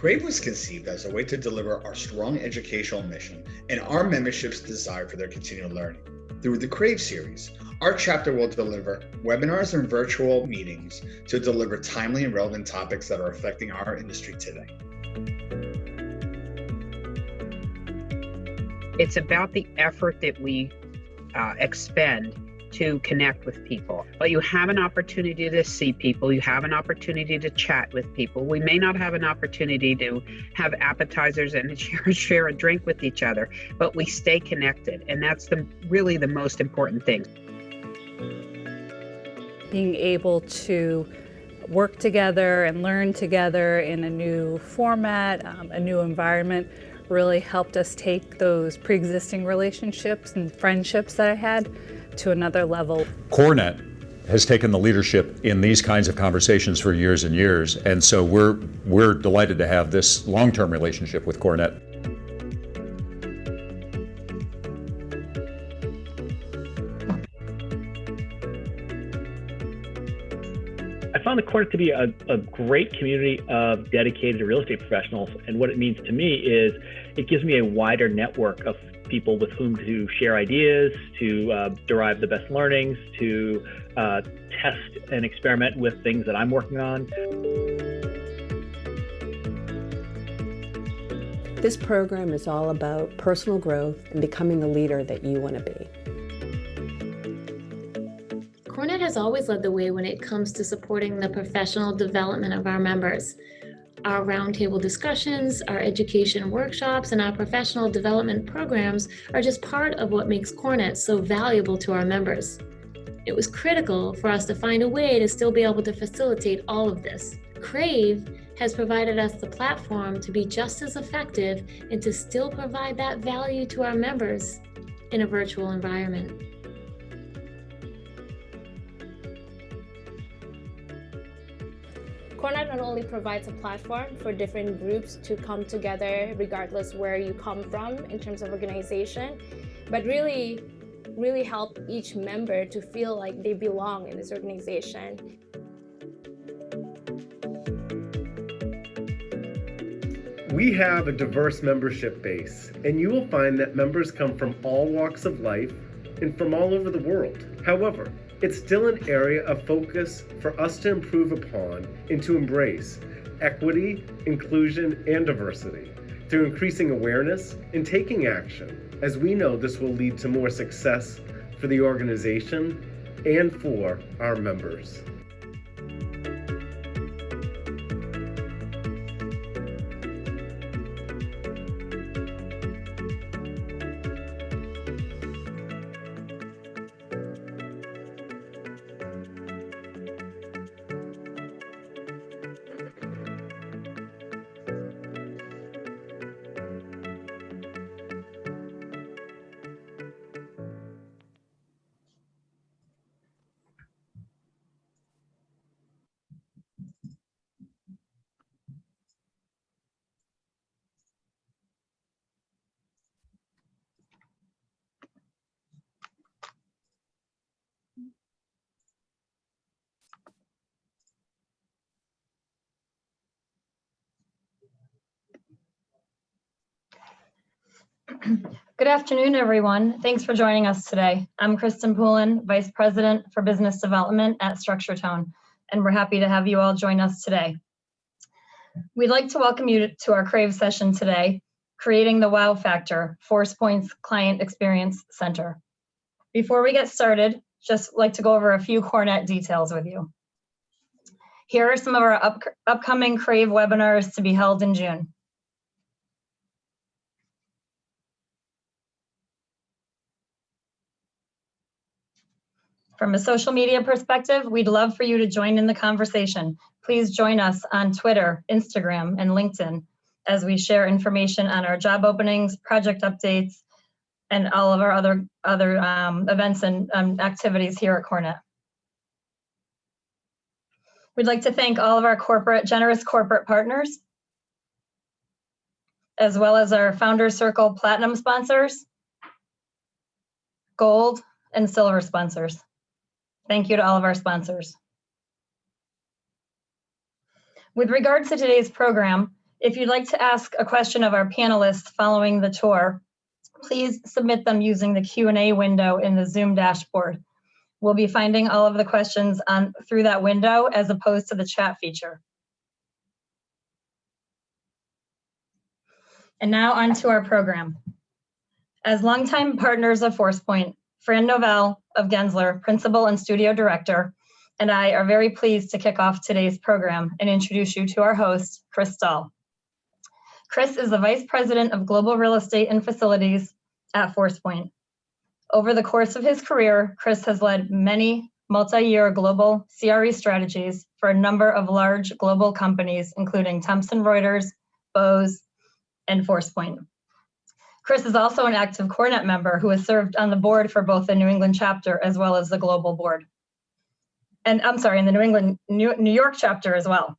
Crave was conceived as a way to deliver our strong educational mission and our membership's desire for their continued learning. Through the Crave series, our chapter will deliver webinars and virtual meetings to deliver timely and relevant topics that are affecting our industry today. It's about the effort that we expend to connect with people. But you have an opportunity to see people, you have an opportunity to chat with people. We may not have an opportunity to have appetizers and share a drink with each other, but we stay connected, and that's really the most important thing. Being able to work together and learn together in a new format, a new environment, really helped us take those pre-existing relationships and friendships that I had to another level. CoreNet has taken the leadership in these kinds of conversations for years and years, and so we're delighted to have this long-term relationship with CoreNet. I found the CoreNet to be a great community of dedicated real estate professionals, and what it means to me is it gives me a wider network of people with whom to share ideas, to derive the best learnings, to test and experiment with things that I'm working on. This program is all about personal growth and becoming the leader that you want to be. CoreNet has always led the way when it comes to supporting the professional development of our members. Our roundtable discussions, our education workshops, and our professional development programs are just part of what makes CoreNet so valuable to our members. It was critical for us to find a way to still be able to facilitate all of this. Crave has provided us the platform to be just as effective and to still provide that value to our members in a virtual environment. CoreNet not only provides a platform for different groups to come together regardless where you come from in terms of organization, but really help each member to feel like they belong in this organization. We have a diverse membership base, and you will find that members come from all walks of life and from all over the world. However, it's still an area of focus for us to improve upon and to embrace equity, inclusion, and diversity through increasing awareness and taking action, as we know this will lead to more success for the organization and for our members. Good afternoon, everyone. Thanks for joining us today. I'm Kristen Poulin, Vice President for Business Development at StructureTone, and we're happy to have you all join us today. We'd like to welcome you to our Crave session today, Creating the Wow Factor, Forcepoint's Client Experience Center. Before we get started, just like to go over a few CoreNet details with you. Here are some of our upcoming Crave webinars to be held in June. From a social media perspective, we'd love for you to join in the conversation. Please join us on Twitter, Instagram, and LinkedIn as we share information on our job openings, project updates, and all of our other events and activities here at CoreNet. We'd like to thank all of our generous corporate partners, as well as our Founders Circle Platinum sponsors, Gold, and Silver sponsors. Thank you to all of our sponsors. With regards to today's program, If you'd like to ask a question of our panelists following the tour, please submit them using the Q&A window in the Zoom dashboard. We'll be finding all of the questions through that window as opposed to the chat feature. And now on to our program. As longtime partners of Forcepoint, Fran Novell of Gensler, Principal and Studio Director, and I are very pleased to kick off today's program and introduce you to our host, Chris Stahl. Chris is the Vice President of Global Real Estate and Facilities at Forcepoint. Over the course of his career, Chris has led many multi-year global CRE strategies for a number of large global companies, including Thomson Reuters, Bose, and Forcepoint. Chris is also an active CoreNet member who has served on the board for both the New England chapter as well as the global board. And I'm sorry, in the New York chapter as well.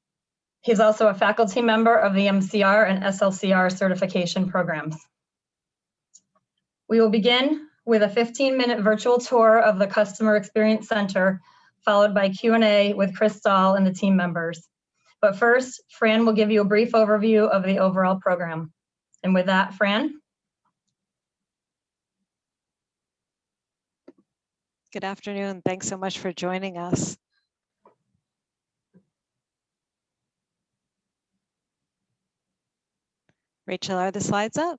He's also a faculty member of the MCR and SLCR certification programs. We will begin with a 15-minute virtual tour of the Customer Experience Center, followed by Q&A with Chris Stahl and the team members. But first, Fran will give you a brief overview of the overall program. And with that, Fran. Good afternoon. Thanks so much for joining us. Rachel, are the slides up?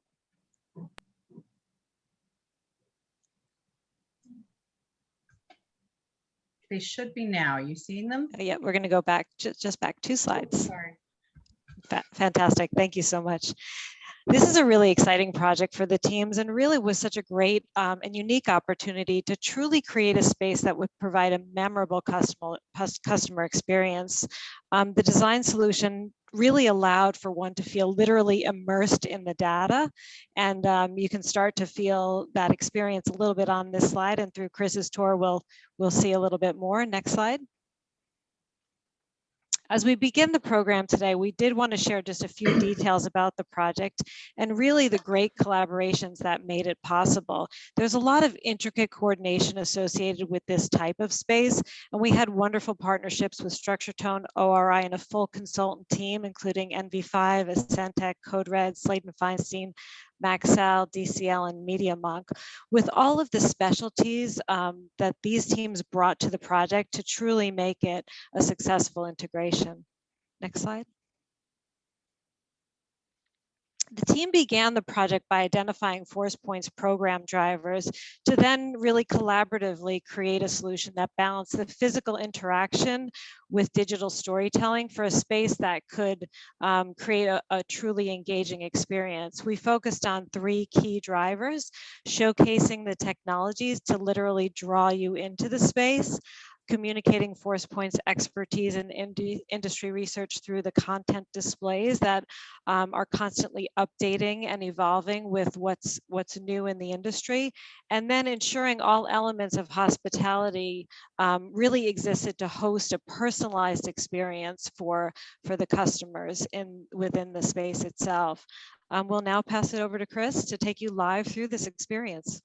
They should be now. Are you seeing them? Yeah, we're going to go back, just back 2 slides. Sorry. Fantastic. Thank you so much. This is a really exciting project for the teams and really was such a great and unique opportunity to truly create a space that would provide a memorable customer experience. The design solution really allowed for one to feel literally immersed in the data. And you can start to feel that experience a little bit on this slide, and through Chris's tour, we'll see a little bit more. Next slide. As we begin the program today, we did want to share just a few details about the project and really the great collaborations that made it possible. There's a lot of intricate coordination associated with this type of space, and we had wonderful partnerships with StructureTone, ORI, and a full consultant team, including NV5, Ascentec, CodeRed, Sladen Feinstein, Maxell, DCL, and MediaMonk, with all of the specialties that these teams brought to the project to truly make it a successful integration. Next slide. The team began the project by identifying Forcepoint's program drivers to then really collaboratively create a solution that balanced the physical interaction with digital storytelling for a space that could create a truly engaging experience. We focused on 3 key drivers: showcasing the technologies to literally draw you into the space, communicating Forcepoint's expertise in industry research through the content displays that are constantly updating and evolving with what's new in the industry, and then ensuring all elements of hospitality really existed to host a personalized experience for the customers within the space itself. We'll now pass it over to Chris to take you live through this experience.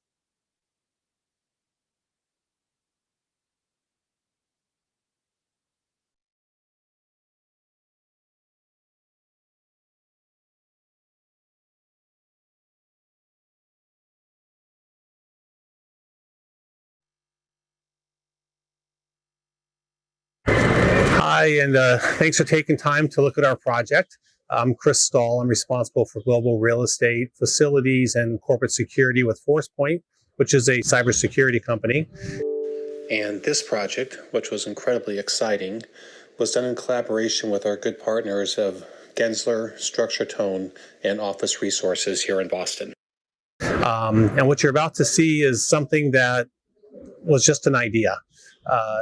Hi, and thanks for taking time to look at our project. I'm Chris Stahl. I'm responsible for global real estate, facilities, and corporate security with Forcepoint, which is a cybersecurity company. And this project, which was incredibly exciting, was done in collaboration with our good partners of Gensler, StructureTone, and Office Resources here in Boston. And what you're about to see is something that was just an idea.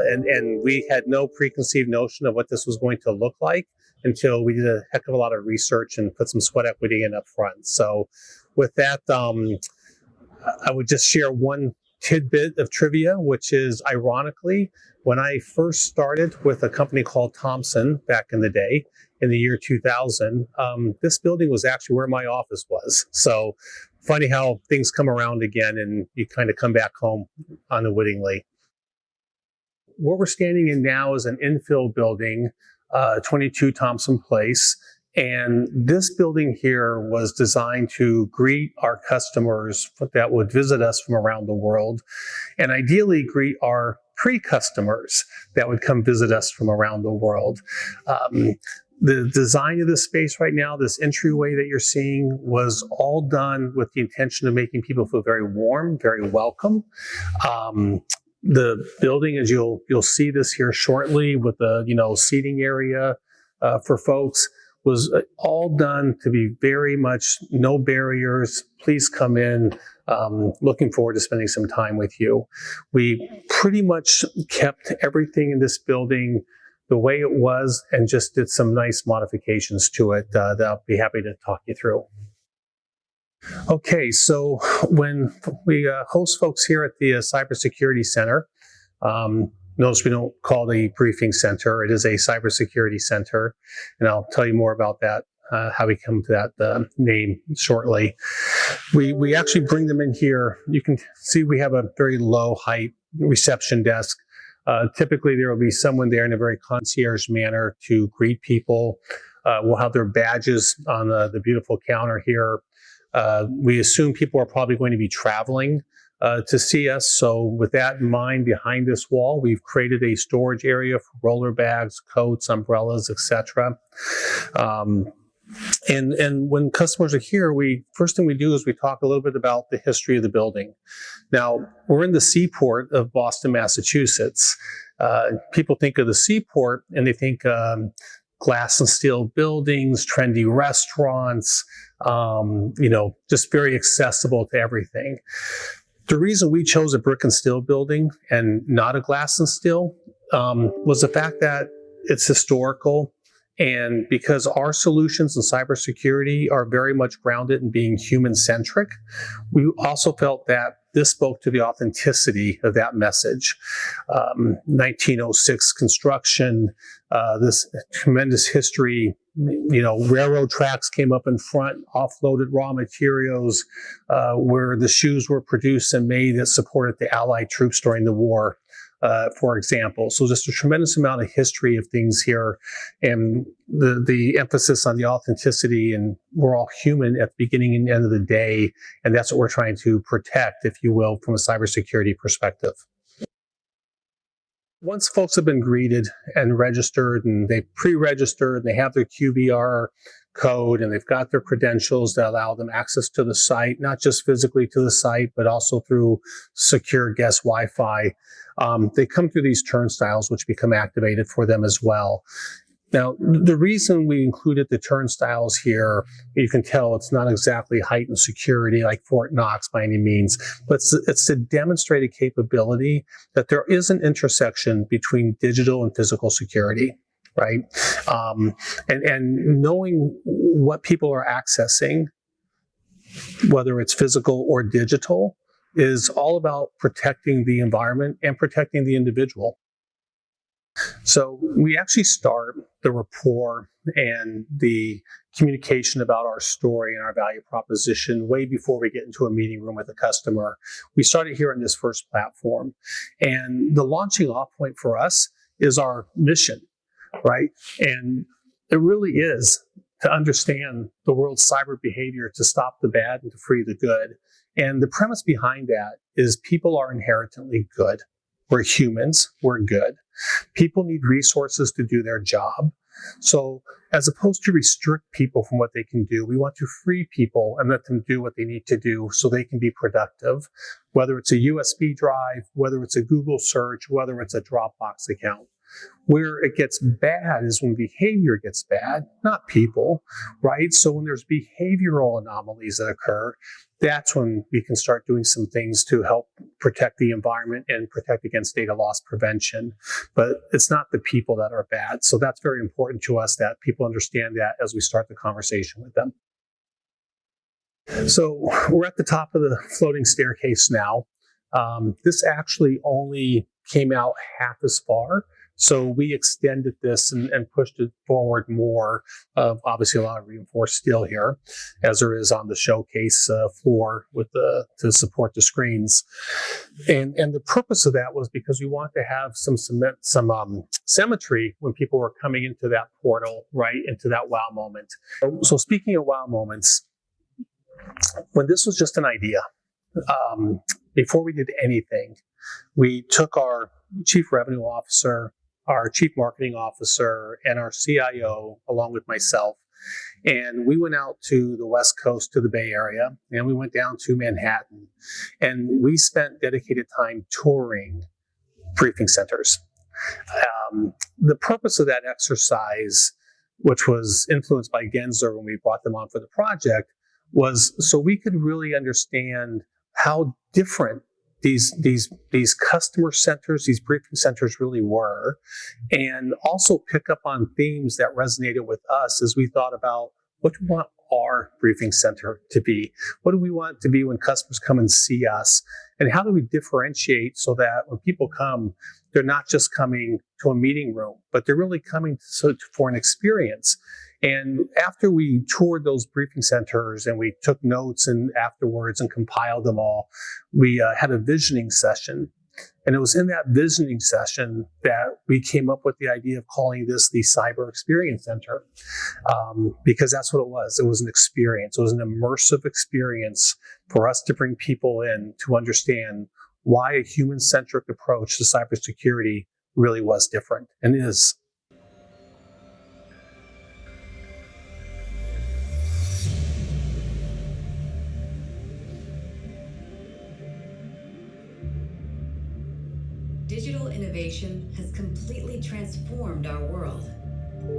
And we had no preconceived notion of what this was going to look like until we did a heck of a lot of research and put some sweat equity in up front. So with that, I would just share one tidbit of trivia, which is, ironically, when I first started with a company called Thomson back in the day, in the year 2000, this building was actually where my office was. So funny how things come around again and you kind of come back home unwittingly. What we're standing in now is an infill building, 22 Thompson Place, And this building here was designed to greet our customers that would visit us from around the world, and ideally greet our pre-customers that would come visit us from around the world. The design of this space right now, this entryway that you're seeing, was all done with the intention of making people feel very warm, very welcome. The building, as you'll see this here shortly, with the seating area for folks, was all done to be very much no barriers. Please come in. Looking forward to spending some time with you. We pretty much kept everything in this building the way it was and just did some nice modifications to it that I'll be happy to talk you through. Okay, so when we host folks here at the Cybersecurity Center, notice we don't call it a briefing center. It is a cybersecurity center, and I'll tell you more about that, how we come to that name shortly. We actually bring them in here. You can see we have a very low height reception desk. Typically, there will be someone there in a very concierge manner to greet people. We'll have their badges on the beautiful counter here. We assume people are probably going to be traveling to see us. So with that in mind, behind this wall, we've created a storage area for roller bags, coats, umbrellas, etc. And when customers are here, first thing we do is we talk a little bit about the history of the building. Now, we're in the seaport of Boston, Massachusetts. People think of the seaport and they think glass and steel buildings, trendy restaurants, just very accessible to everything. The reason we chose a brick and steel building and not a glass and steel was the fact that it's historical. And because our solutions in cybersecurity are very much grounded in being human-centric, we also felt that this spoke to the authenticity of that message. 1906 construction, this tremendous history, railroad tracks came up in front, offloaded raw materials, where the shoes were produced and made that supported the Allied troops during the war. For example. So just a tremendous amount of history of things here, and the emphasis on the authenticity, and we're all human at the beginning and end of the day, and that's what we're trying to protect, if you will, from a cybersecurity perspective. Once folks have been greeted and registered, and they've pre-registered, and they have their QBR code, and they've got their credentials that allow them access to the site, not just physically to the site, but also through secure guest Wi-Fi. They come through these turnstiles, which become activated for them as well. Now, the reason we included the turnstiles here, you can tell it's not exactly heightened security like Fort Knox by any means, but it's to demonstrate a capability that there is an intersection between digital and physical security, right? And knowing what people are accessing, whether it's physical or digital, is all about protecting the environment and protecting the individual. So we actually start the rapport and the communication about our story and our value proposition way before we get into a meeting room with a customer. We started here on this first platform, and the launching off point for us is our mission, right? And it really is to understand the world's cyber behavior, to stop the bad and to free the good. And the premise behind that is people are inherently good. We're humans, we're good. People need resources to do their job. So as opposed to restrict people from what they can do, we want to free people and let them do what they need to do so they can be productive, whether it's a USB drive, whether it's a Google search, whether it's a Dropbox account. Where it gets bad is when behavior gets bad, not people, right? So when there's behavioral anomalies that occur, that's when we can start doing some things to help protect the environment and protect against data loss prevention. But it's not the people that are bad. So that's very important to us that people understand that as we start the conversation with them. So we're at the top of the floating staircase now. This actually only came out half as far So we extended this and pushed it forward more. Obviously, a lot of reinforced steel here, as there is on the showcase floor with to support the screens. And the purpose of that was because we want to have some symmetry when people were coming into that portal, right, into that wow moment. So speaking of wow moments, when this was just an idea, before we did anything, we took our chief revenue officer, our chief marketing officer, and our CIO, along with myself, and we went out to the West Coast, to the Bay Area, and we went down to Manhattan, and we spent dedicated time touring briefing centers. The purpose of that exercise, which was influenced by Gensler when we brought them on for the project, was so we could really understand how different these customer centers, these briefing centers really were, and also pick up on themes that resonated with us as we thought about what do we want our briefing center to be? What do we want it to be when customers come and see us? And how do we differentiate so that when people come, they're not just coming to a meeting room, but they're really coming for an experience. And after we toured those briefing centers and we took notes and afterwards and compiled them all, we had a visioning session. And it was in that visioning session that we came up with the idea of calling this the Cyber Experience Center, because that's what it was. It was an experience. It was an immersive experience for us to bring people in to understand why a human-centric approach to cybersecurity really was different and is. Digital innovation has completely transformed our world,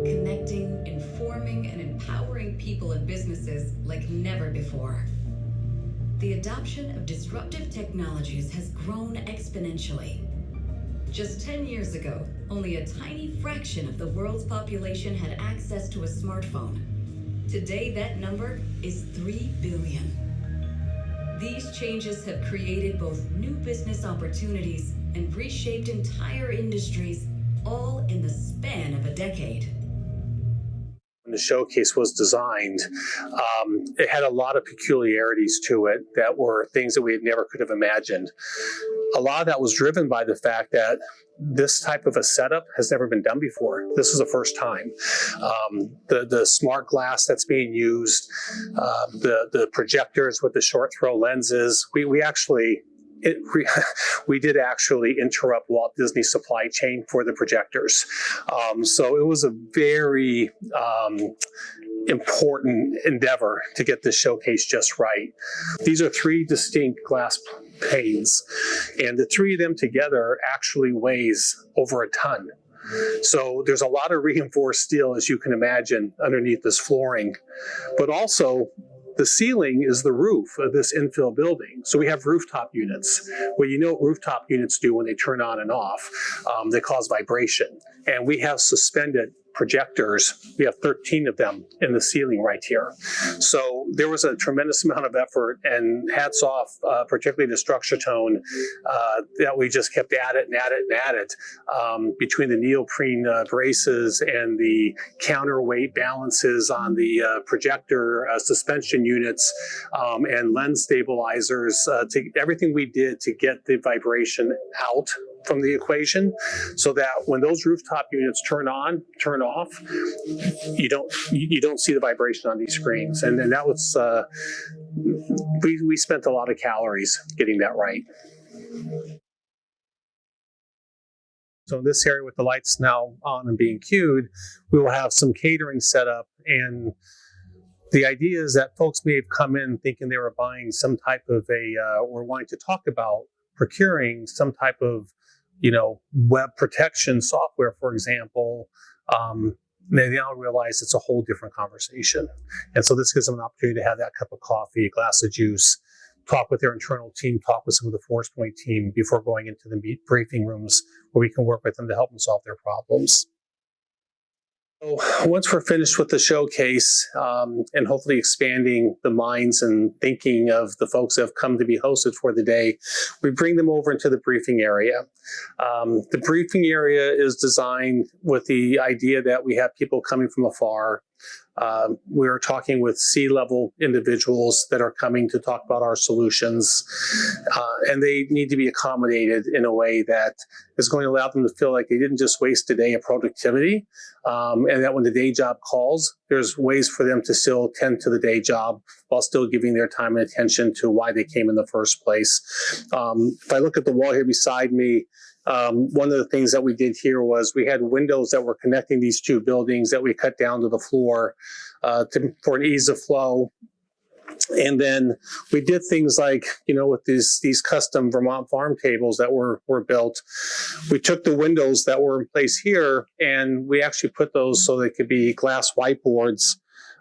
connecting, informing, and empowering people and businesses like never before. The adoption of disruptive technologies has grown exponentially. Just 10 years ago, only a tiny fraction of the world's population had access to a smartphone. Today, that number is 3 billion. These changes have created both new business opportunities and reshaped entire industries, all in the span of a decade. When the showcase was designed, it had a lot of peculiarities to it that were things that we had never could have imagined. A lot of that was driven by the fact that this type of a setup has never been done before. This is the first time. The smart glass that's being used, the projectors with the short throw lenses, we did actually interrupt Walt Disney's supply chain for the projectors. So it was a very important endeavor to get this showcase just right. These are 3 distinct glass panes, and the 3 of them together actually weighs over a ton. So there's a lot of reinforced steel, as you can imagine, underneath this flooring, but also the ceiling is the roof of this infill building. So we have rooftop units. Well, you know what rooftop units do when they turn on and off. They cause vibration. And we have suspended projectors. We have 13 of them in the ceiling right here. So there was a tremendous amount of effort, and hats off, particularly to Structure Tone, that we just kept at it and at it and at it, between the neoprene braces and the counterweight balances on the projector suspension units and lens stabilizers, to everything we did to get the vibration out from the equation, so that when those rooftop units turn on, turn off, you don't see the vibration on these screens. And that was we spent a lot of calories getting that right. So in this area with the lights now on and being cued, we will have some catering set up, and the idea is that folks may have come in thinking they were buying some type of or wanting to talk about procuring some type of web protection software, for example. They now realize it's a whole different conversation. And so this gives them an opportunity to have that cup of coffee, a glass of juice, talk with their internal team, talk with some of the Forcepoint team before going into the briefing rooms where we can work with them to help them solve their problems. So once we're finished with the showcase and hopefully expanding the minds and thinking of the folks that have come to be hosted for the day, we bring them over into the briefing area. The briefing area is designed with the idea that we have people coming from afar. We're talking with C-level individuals that are coming to talk about our solutions, and they need to be accommodated in a way that is going to allow them to feel like they didn't just waste a day of productivity, and that when the day job calls, there's ways for them to still tend to the day job while still giving their time and attention to why they came in the first place. If I look at the wall here beside me, one of the things that we did here was we had windows that were connecting these two buildings that we cut down to the floor for an ease of flow. And then we did things like, with these custom Vermont farm tables that were built, we took the windows that were in place here and we actually put those so they could be glass whiteboards.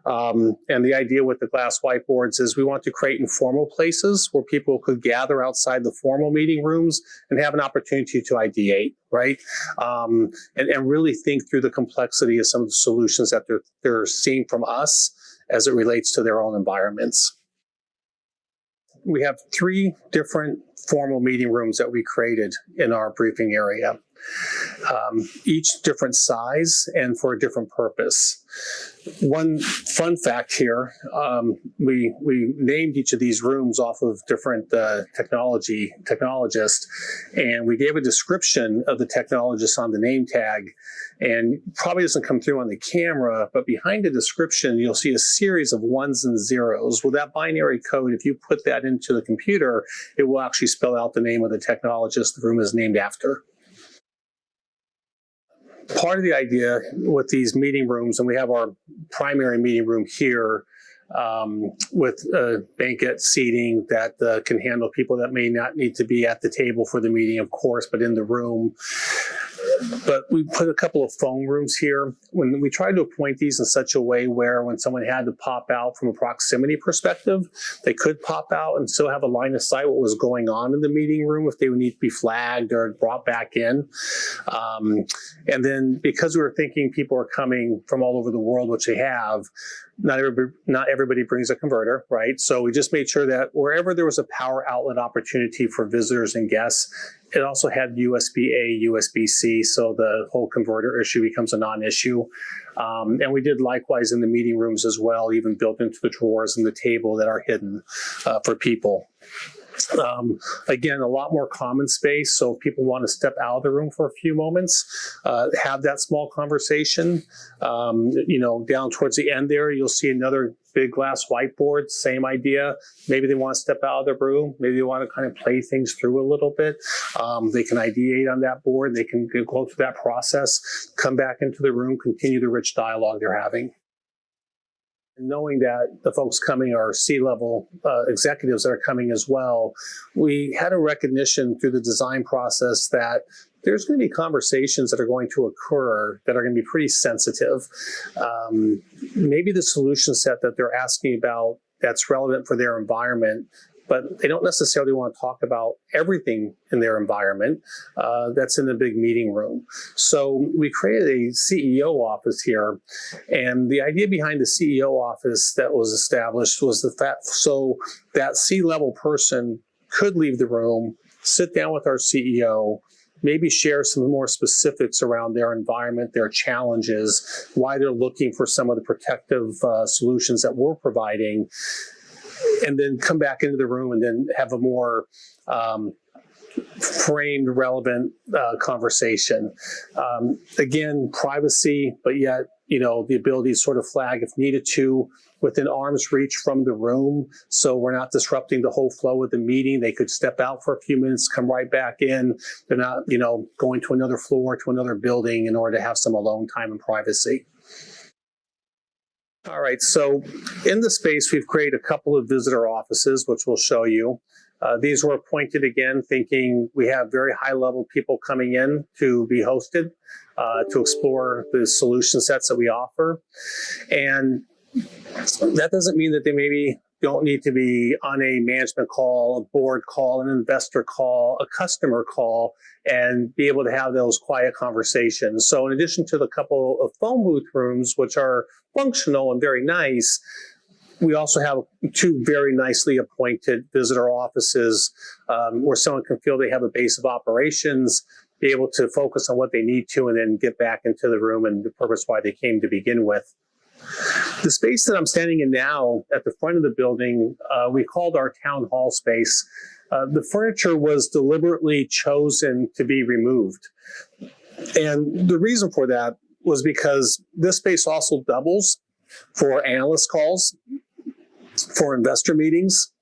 And the idea with the glass whiteboards is we want to create informal places where people could gather outside the formal meeting rooms and have an opportunity to ideate, right? And really think through the complexity of some of the solutions that they're seeing from us as it relates to their own environments. We have 3 different formal meeting rooms that we created in our briefing area, each different size and for a different purpose. One fun fact here, we named each of these rooms off of different technologists, and we gave a description of the technologist on the name tag. And probably doesn't come through on the camera, but behind the description, you'll see a series of 1s and 0s. Well, that binary code, if you put that into the computer, it will actually spell out the name of the technologist the room is named after. Part of the idea with these meeting rooms, and we have our primary meeting room here with banquet seating that can handle people that may not need to be at the table for the meeting, of course, but in the room. But we put a couple of phone rooms here. When we tried to appoint these in such a way where when someone had to pop out from a proximity perspective, they could pop out and still have a line of sight what was going on in the meeting room if they would need to be flagged or brought back in. And then because we were thinking people are coming from all over the world, which they have, not everybody brings a converter, right? So we just made sure that wherever there was a power outlet opportunity for visitors and guests, it also had USB-A, USB-C, so the whole converter issue becomes a non-issue. And we did likewise in the meeting rooms as well, even built into the drawers and the table that are hidden for people. Again, a lot more common space, so if people want to step out of the room for a few moments, have that small conversation. Down towards the end there, you'll see another big glass whiteboard, same idea. Maybe they want to step out of the room. Maybe they want to kind of play things through a little bit. They can ideate on that board. They can go through that process, come back into the room, continue the rich dialogue they're having. And knowing that the folks coming are C-level executives that are coming as well, we had a recognition through the design process that there's going to be conversations that are going to occur that are going to be pretty sensitive. Maybe the solution set that they're asking about that's relevant for their environment, but they don't necessarily want to talk about everything in their environment that's in the big meeting room. So we created a CEO office here, and the idea behind the CEO office that was established was the fact so that C-level person could leave the room, sit down with our CEO, maybe share some more specifics around their environment, their challenges, why they're looking for some of the protective solutions that we're providing, and then come back into the room and then have a more framed, relevant conversation. Again, privacy, but yet, the ability to sort of flag if needed to within arm's reach from the room. So we're not disrupting the whole flow of the meeting. They could step out for a few minutes, come right back in. They're not, going to another floor, to another building in order to have some alone time and privacy. All right, so in the space, we've created a couple of visitor offices, which we'll show you. These were appointed again, thinking we have very high-level people coming in to be hosted, to explore the solution sets that we offer. And that doesn't mean that they maybe don't need to be on a management call, a board call, an investor call, a customer call, and be able to have those quiet conversations. So in addition to the couple of phone booth rooms, which are functional and very nice, we also have 2 very nicely appointed visitor offices where someone can feel they have a base of operations, be able to focus on what they need to, and then get back into the room and the purpose why they came to begin with. The space that I'm standing in now at the front of the building, we called our town hall space. The furniture was deliberately chosen to be removed. And the reason for that was because this space also doubles for analyst calls, for investor meetings,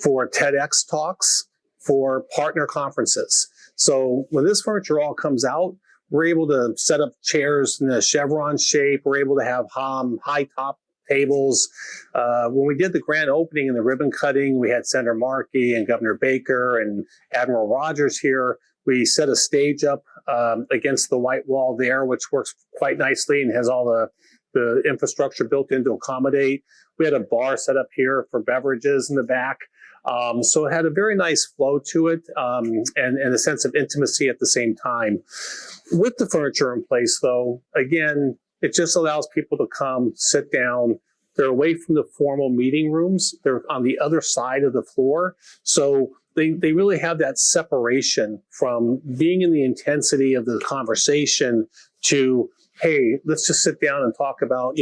for TEDx talks, for partner conferences. So when this furniture all comes out, we're able to set up chairs in a chevron shape. We're able to have high top tables. When we did the grand opening and the ribbon cutting, we had Senator Markey and Governor Baker and Admiral Rogers here. We set a stage up against the white wall there, which works quite nicely and has all the infrastructure built in to accommodate. We had a bar set up here for beverages in the back. So it had a very nice flow to it and a sense of intimacy at the same time. With the furniture in place, though, again, it just allows people to come, sit down. They're away from the formal meeting rooms. They're on the other side of the floor. So they really have that separation from being in the intensity of the conversation to, hey, let's just sit down and talk about,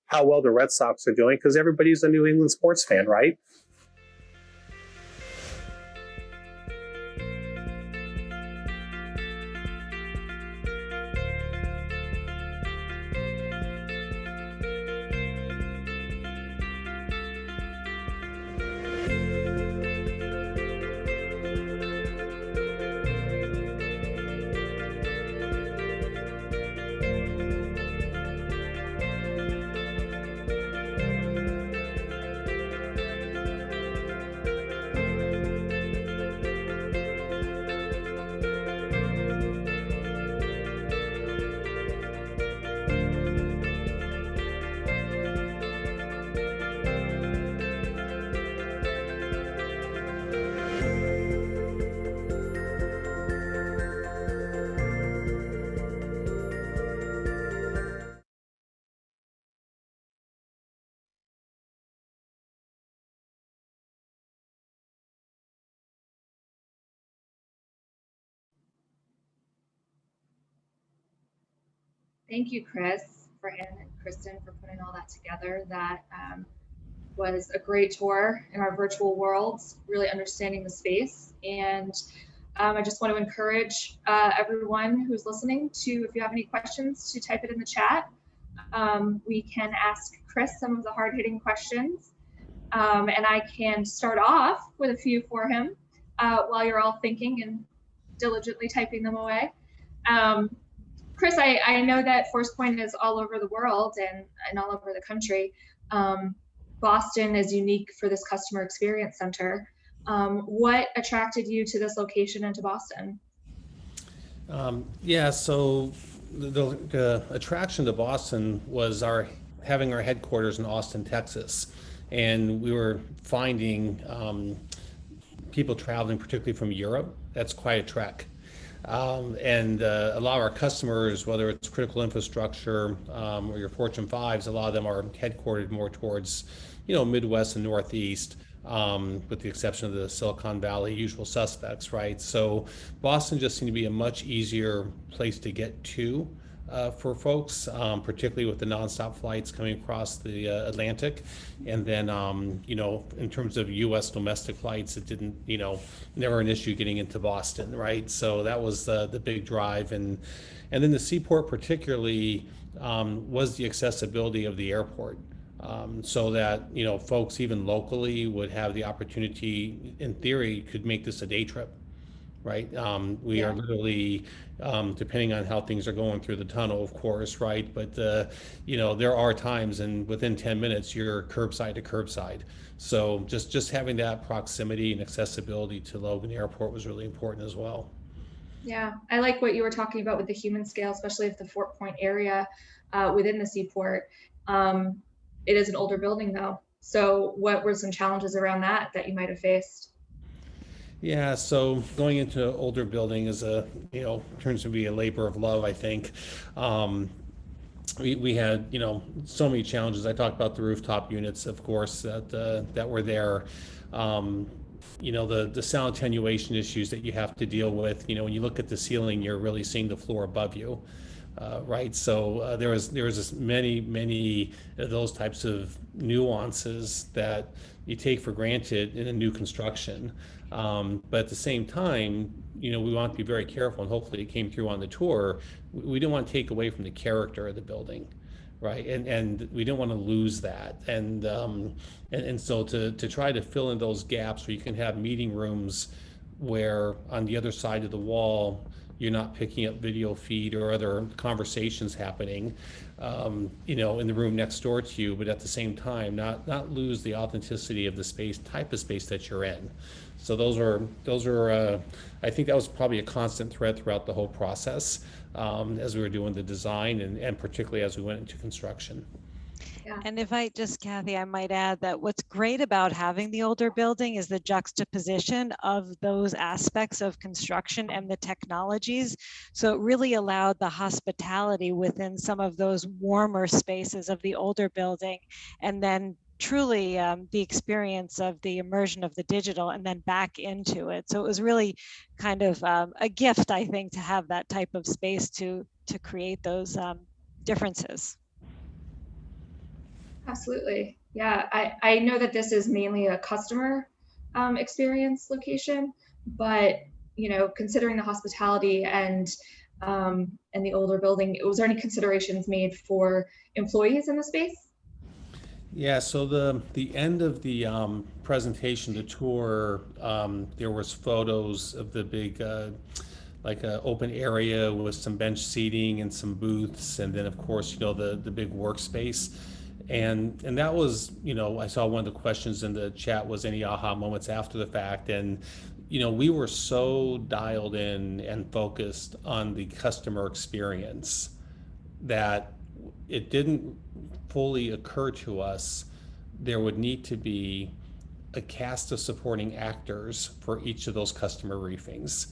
how well the Red Sox are doing, because everybody's a New England sports fan, right? Thank you, Chris, and Kristen for putting all that together. That was a great tour in our virtual worlds, really understanding the space. And I just want to encourage everyone who's listening to, if you have any questions, to type it in the chat. We can ask Chris some of the hard-hitting questions. And I can start off with a few for him while you're all thinking and diligently typing them away. Chris, I know that Forcepoint is all over the world and all over the country. Boston is unique for this customer experience center. What attracted you to this location and to Boston? So the attraction to Boston was having our headquarters in Austin, Texas. And we were finding people traveling, particularly from Europe. That's quite a trek. And a lot of our customers, whether it's critical infrastructure or your Fortune 5s, a lot of them are headquartered more towards, Midwest and Northeast, with the exception of the Silicon Valley usual suspects, right? So Boston just seemed to be a much easier place to get to for folks, particularly with the nonstop flights coming across the Atlantic. And then, in terms of U.S. domestic flights, it didn't, never an issue getting into Boston, right? So that was the big drive. And then the seaport particularly was the accessibility of the airport. So that, folks even locally would have the opportunity, in theory, could make this a day trip. Right. We are literally, depending on how things are going through the tunnel, of course, right? But, there are times and within 10 minutes, you're curbside to curbside. So just having that proximity and accessibility to Logan Airport was really important as well. Yeah, I like what you were talking about with the human scale, especially if the Forcepoint area within the seaport. It is an older building, though. So what were some challenges around that you might have faced? Yeah, so going into an older building is turns to be a labor of love, I think. We had, so many challenges. I talked about the rooftop units, of course, that were there. The sound attenuation issues that you have to deal with. When you look at the ceiling, you're really seeing the floor above you. Right. So there was just many of those types of nuances that you take for granted in a new construction. But at the same time, we want to be very careful, and hopefully it came through on the tour. We don't want to take away from the character of the building, right? And we don't want to lose that. And so to try to fill in those gaps where you can have meeting rooms where on the other side of the wall you're not picking up video feed or other conversations happening, in the room next door to you, but at the same time, not lose the authenticity of the type of space that you're in. So those are, I think that was probably a constant thread throughout the whole process as we were doing the design and particularly as we went into construction. And if Kathy, I might add that what's great about having the older building is the juxtaposition of those aspects of construction and the technologies. So it really allowed the hospitality within some of those warmer spaces of the older building, and then truly the experience of the immersion of the digital and then back into it. So it was really kind of a gift, I think, to have that type of space to create those differences. Absolutely. Yeah, I know that this is mainly a customer experience location, but considering the hospitality and the older building, was there any considerations made for employees in the space? Yeah, so the end of the presentation, the tour, there was photos of the big open area with some bench seating and some booths, and then of course the big workspace. And that was, I saw one of the questions in the chat was any aha moments after the fact. And, we were so dialed in and focused on the customer experience that it didn't fully occur to us there would need to be a cast of supporting actors for each of those customer briefings.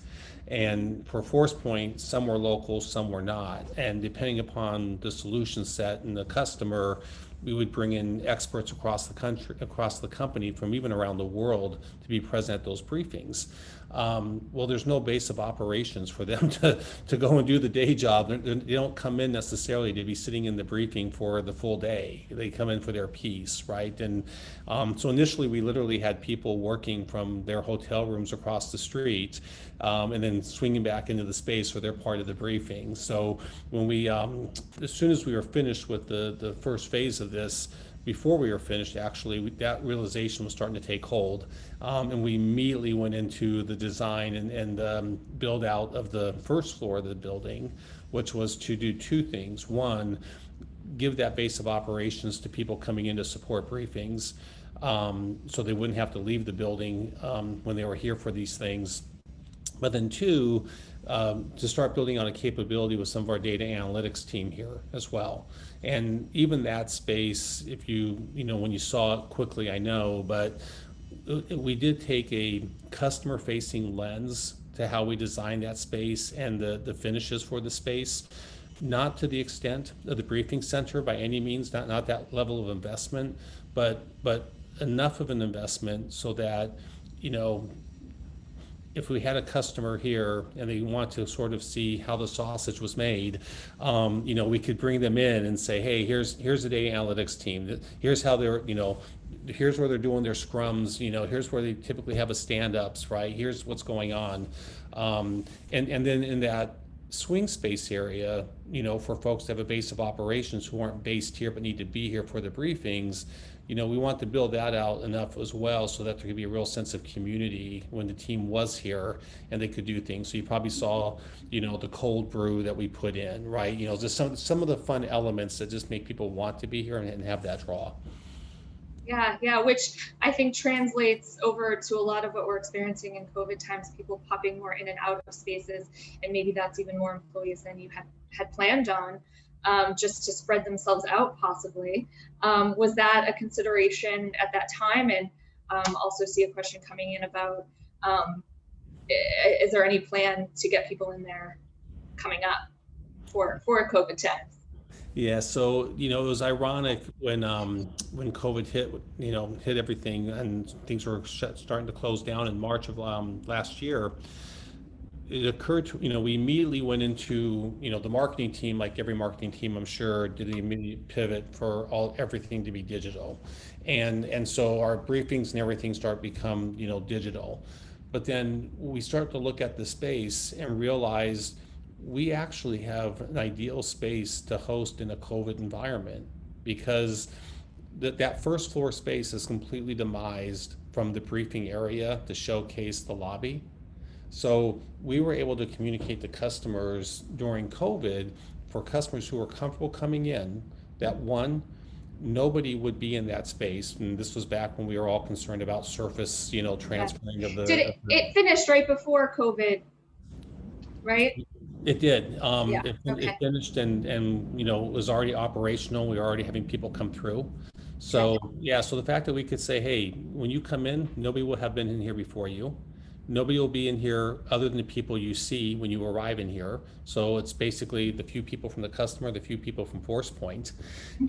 And for Forcepoint, some were local, some were not. And depending upon the solution set and the customer, we would bring in experts across the country, across the company, from even around the world to be present at those briefings. Well, there's no base of operations for them to go and do the day job. They don't come in necessarily to be sitting in the briefing for the full day. They come in for their piece, right? And so initially we literally had people working from their hotel rooms across the street and then swinging back into the space for their part of the briefing. So when we, as soon as we were finished with the first phase of this, before we were finished, actually, that realization was starting to take hold. And we immediately went into the design and build out of the first floor of the building, which was to do two things. One, give that base of operations to people coming in to support briefings, so they wouldn't have to leave the building when they were here for these things. But then two, to start building on a capability with some of our data analytics team here as well. And even that space, if when you saw it quickly, I know, but we did take a customer facing lens to how we designed that space and the finishes for the space. Not to the extent of the briefing center by any means, not that level of investment, but enough of an investment so that, if we had a customer here and they want to sort of see how the sausage was made, we could bring them in and say, hey, here's the data analytics team. Here's how they're, here's where they're doing their scrums. Here's where they typically have a stand-ups, right? Here's what's going on. And then in that swing space area, for folks to have a base of operations who aren't based here but need to be here for the briefings, we want to build that out enough as well so that there could be a real sense of community when the team was here and they could do things. So you probably saw, the cold brew that we put in, right? Just some of the fun elements that just make people want to be here and have that draw. Yeah, which I think translates over to a lot of what we're experiencing in COVID times, people popping more in and out of spaces, and maybe that's even more employees than you had planned on. just to spread themselves out possibly. Was that a consideration at that time? And also see a question coming in about, is there any plan to get people in there coming up for COVID-10? Yeah, so it was ironic when COVID hit, hit everything, and things were starting to close down in March of last year. It occurred to, we immediately went into, the marketing team, like every marketing team, I'm sure, did the immediate pivot for everything to be digital. And so our briefings and everything start become, digital. But then we start to look at the space and realize we actually have an ideal space to host in a COVID environment, because that first floor space is completely demised from the briefing area to showcase the lobby. So we were able to communicate to customers during COVID, for customers who were comfortable coming in, that one, nobody would be in that space. And this was back when we were all concerned about surface, transferring of the. Did it finished right before COVID, right? It did. Yeah, It finished and it was already operational. We were already having people come through. So yeah, so the fact that we could say, hey, when you come in, nobody will have been in here before you. Nobody will be in here other than the people you see when you arrive in here. So it's basically the few people from the customer, the few people from Forcepoint.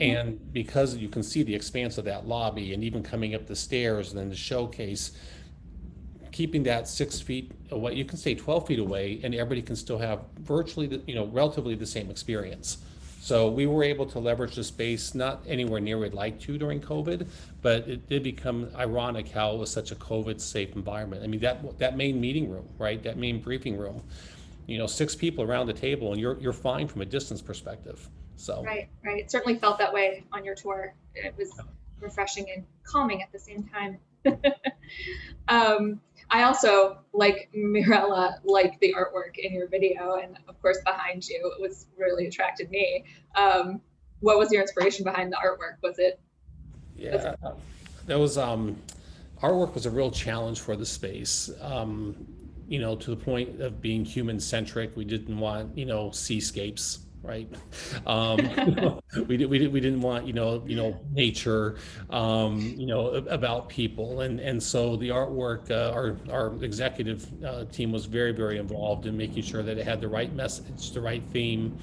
And because you can see the expanse of that lobby, and even coming up the stairs and then the showcase, keeping that 6 feet away, you can stay 12 feet away, and everybody can still have virtually, relatively the same experience. So we were able to leverage the space, not anywhere near we'd like to during COVID, but it did become ironic how it was such a COVID safe environment. I mean, that main meeting room, right? That main briefing room, 6 people around the table, and you're fine from a distance perspective. So right. It certainly felt that way on your tour. It was refreshing and calming at the same time. I also, like Mirella, like the artwork in your video, and of course behind you, it was really attracted me. What was your inspiration behind the artwork? Was it? Yeah, that was artwork was a real challenge for the space. To the point of being human centric. We didn't want seascapes. Right. We didn't want, nature, about people. And so the artwork, our executive team was very, very involved in making sure that it had the right message, the right theme.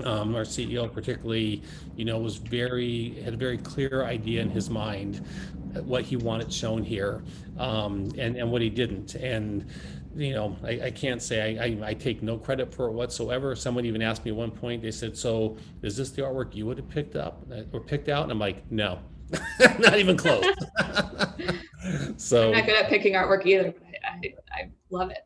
Our CEO particularly, had a very clear idea in his mind what he wanted shown here, and what he didn't. And I can't say I take no credit for it whatsoever. Someone even asked me at one point, they said, so is this the artwork you would have picked up or picked out? And I'm like, no, not even close. So I'm not good at picking artwork either, but I love it.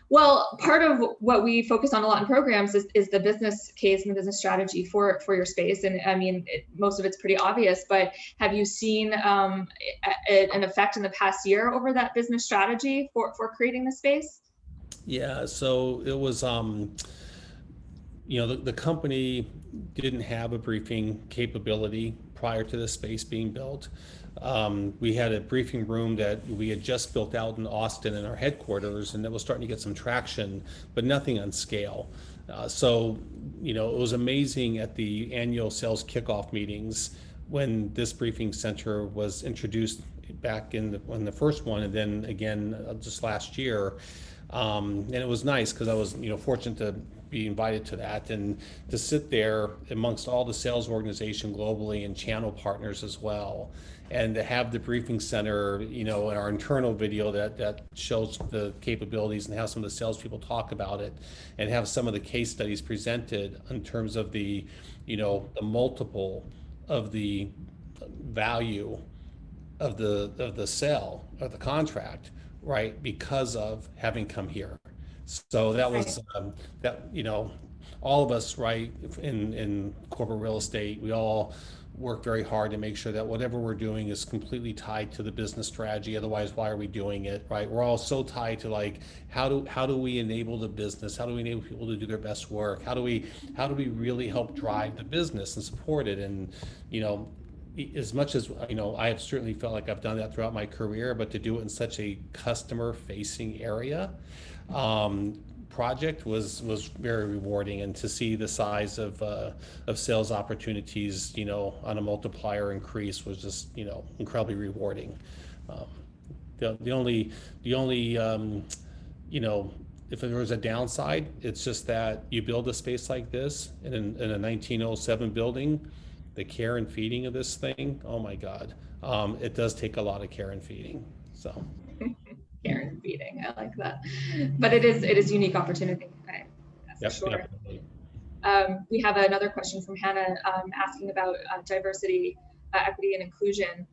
Well, part of what we focus on a lot in programs is the business case and the business strategy for your space. And I mean, most of it's pretty obvious, but have you seen an effect in the past year over that business strategy for creating the space? Yeah, so it was, the company didn't have a briefing capability prior to the space being built. We had a briefing room that we had just built out in Austin in our headquarters, and it was starting to get some traction, but nothing on scale. So, it was amazing at the annual sales kickoff meetings when this briefing center was introduced back in the first one, and then again just last year. And it was nice because I was, fortunate to be invited to that and to sit there amongst all the sales organization globally and channel partners as well. And to have the briefing center, in our internal video that shows the capabilities and have some of the salespeople talk about it, and have some of the case studies presented in terms of the, the multiple of the value of the sale of the contract, right? Because of having come here. So that was all of us, right, in corporate real estate, we all work very hard to make sure that whatever we're doing is completely tied to the business strategy. Otherwise, why are we doing it, right? We're all so tied to like, how do we enable the business? How do we enable people to do their best work? How do we really help drive the business and support it? And, as much as, I have certainly felt like I've done that throughout my career, but to do it in such a customer facing area, project was very rewarding, and to see the size of sales opportunities, on a multiplier increase was just, incredibly rewarding. Um, the only if there was a downside, it's just that you build a space like this in a 1907 building, the care and feeding of this thing, oh my God, it does take a lot of care and feeding. So. Care and feeding, I like that. But it is unique opportunity, that's for sure. We have another question from Hannah asking about diversity, equity, and inclusion.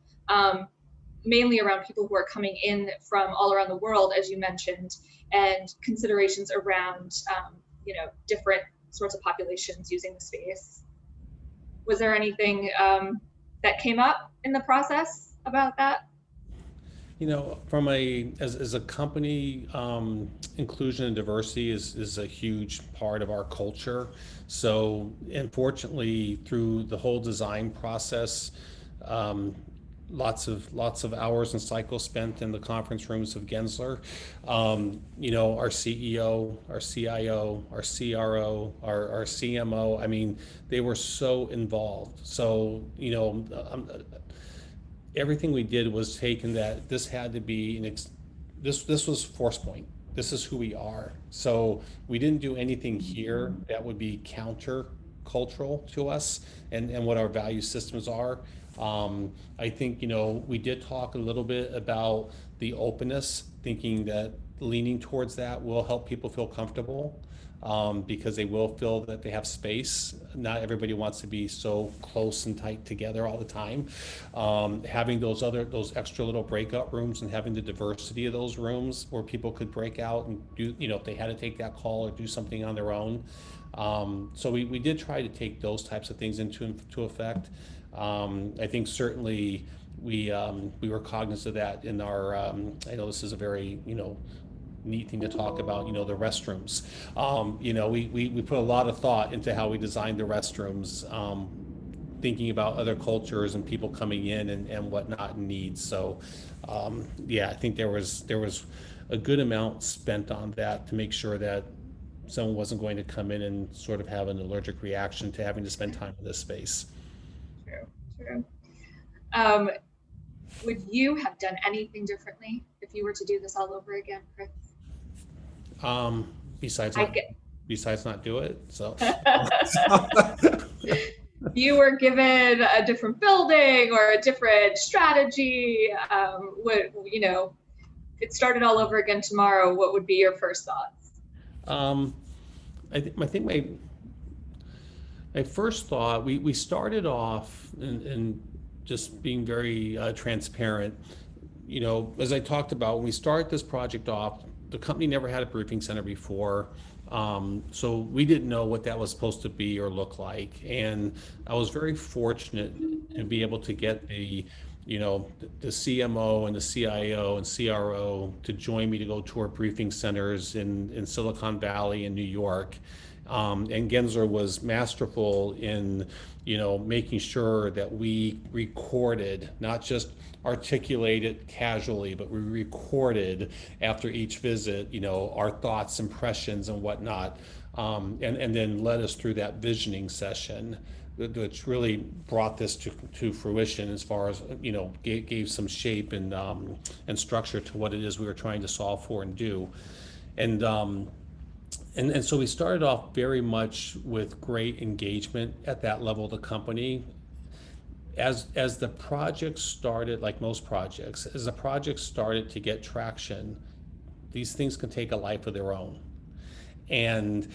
Mainly around people who are coming in from all around the world, as you mentioned, and considerations around, different sorts of populations using the space. Was there anything that came up in the process about that? From as a company, inclusion and diversity is a huge part of our culture. So unfortunately, through the whole design process, lots of hours and cycles spent in the conference rooms of Gensler. Our CEO, our CIO, our CRO, our CMO, I mean, they were so involved. So, everything we did was taken that this had to be this was Forcepoint. This is who we are. So we didn't do anything here that would be counter cultural to us and what our value systems are. I think, we did talk a little bit about the openness, thinking that leaning towards that will help people feel comfortable, because they will feel that they have space. Not everybody wants to be so close and tight together all the time. Having those extra little breakout rooms and having the diversity of those rooms where people could break out and do, if they had to take that call or do something on their own. So we did try to take those types of things into effect. I think certainly we were cognizant of that in our, I know this is a very, neat thing to talk about, the restrooms. We put a lot of thought into how we designed the restrooms, thinking about other cultures and people coming in and whatnot and needs. So, I think there was a good amount spent on that to make sure that someone wasn't going to come in and sort of have an allergic reaction to having to spend time in this space. True. Would you have done anything differently if you were to do this all over again, Chris? Besides not do it. So you were given a different building or a different strategy, if it started all over again tomorrow, what would be your first thoughts? I think my first thought, we started off and just being very transparent. As I talked about, when we started this project off, the company never had a briefing center before. So we didn't know what that was supposed to be or look like. And I was very fortunate to be able to get the CMO and the CIO and CRO to join me to go tour briefing centers in Silicon Valley and New York. And Gensler was masterful in, making sure that we recorded, not just articulated casually, but we recorded after each visit, our thoughts, impressions, and whatnot, and then led us through that visioning session, which really brought this to fruition as far as, gave some shape and structure to what it is we were trying to solve for and do. And so we started off very much with great engagement at that level of the company. As the project started, like most projects, as the project started to get traction, these things can take a life of their own. And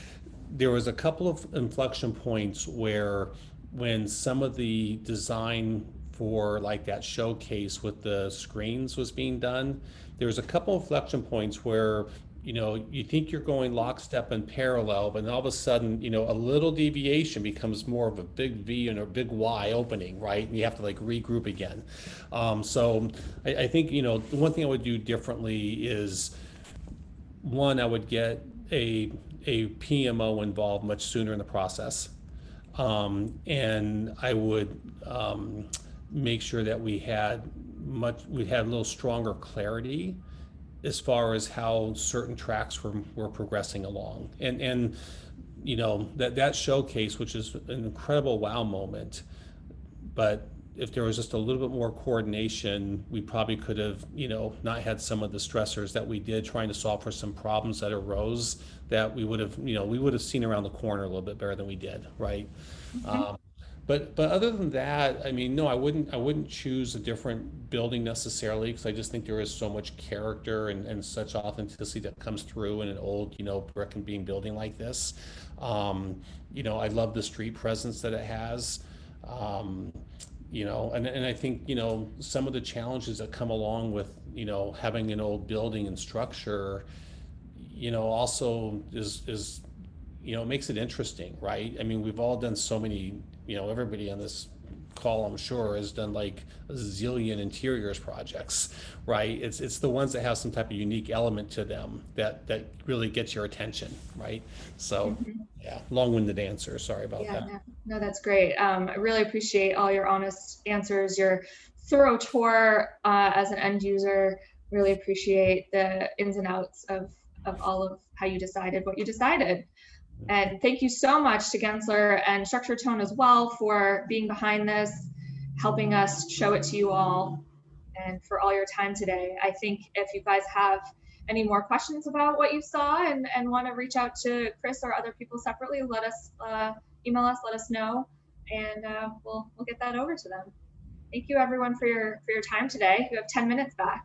there was a couple of inflection points where when some of the design for like that showcase with the screens was being done, there was a couple of inflection points where you think you're going lockstep and parallel, but then all of a sudden, a little deviation becomes more of a big V and a big Y opening, right? And you have to like regroup again. So I think, the one thing I would do differently is, one, I would get a PMO involved much sooner in the process. And I would make sure that we had a little stronger clarity as far as how certain tracks were progressing along. And you know, that showcase, which is an incredible wow moment, but if there was just a little bit more coordination, we probably could have, you know, not had some of the stressors that we did trying to solve for some problems that arose that we would have, you know, we would have seen around the corner a little bit better than we did, right? But other than that, I mean, no, I wouldn't choose a different building necessarily, because I just think there is so much character and such authenticity that comes through in an old, you know, brick and beam building like this. You know, I love the street presence that it has. You know, and I think, you know, some of the challenges that come along with, you know, having an old building and structure, you know, also is you know, makes it interesting, right? I mean, we've all done so many, you know, everybody on this call, I'm sure, has done like a zillion interiors projects, right? It's the ones that have some type of unique element to them that really gets your attention, right? So yeah, long-winded answer, sorry about that. No, that's great. I really appreciate all your honest answers, your thorough tour as an end user. Really appreciate the ins and outs of all of how you decided what you decided. And thank you so much to Gensler and Structure Tone as well for being behind this, helping us show it to you all, and for all your time today. I think if you guys have any more questions about what you saw and want to reach out to Chris or other people separately, let us email us, let us know, and we'll get that over to them. Thank you everyone for your time today. You have 10 minutes back.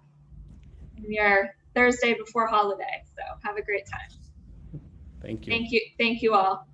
We are Thursday before holiday, so have a great time. Thank you. Thank you all.